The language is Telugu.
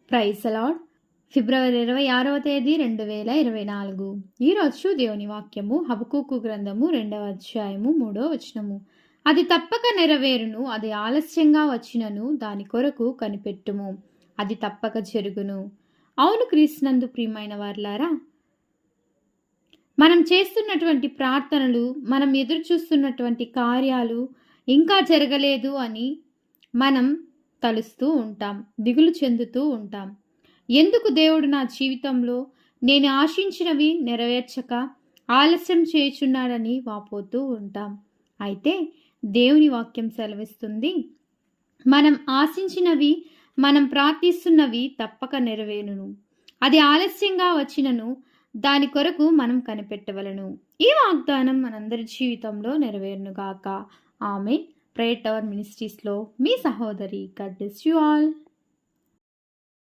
Praise lord. ఫిబ్రవరి 26వ తేదీ 2024. ఈరోజు దేవుని వాక్యము హబక్కూకు గ్రంథము 2వ అధ్యాయము 3వ వచనము. అది తప్పక నెరవేరును, అది ఆలస్యంగా వచ్చినను దాని కొరకు కనిపెట్టుము, అది తప్పక జరుగును. అవును క్రీస్తునందు ప్రియమైన వారలారా, మనం చేస్తున్నటువంటి ప్రార్థనలు, మనం ఎదురు చూస్తున్నటువంటి కార్యాలు ఇంకా జరగలేదు అని మనం తలుస్తూ ఉంటాం, దిగులు చెందుతూ ఉంటాం. ఎందుకు దేవుడు నా జీవితంలో నేను ఆశించినవి నెరవేర్చక ఆలస్యం చేయుచున్నాడని వాపోతూ ఉంటాం. అయితే దేవుని వాక్యం సెలవిస్తుంది, మనం ఆశించినవి, మనం ప్రార్థిస్తున్నవి తప్పక నెరవేరును, అది ఆలస్యంగా వచ్చినను దాని కొరకు మనం కనిపెట్టవలను. ఈ వాగ్దానం మనందరి జీవితంలో నెరవేరునుగాక. ఆమేన్. ప్రేయర్ టవర్ మినిస్ట్రీస్లో మీ సహోదరి. God bless you all.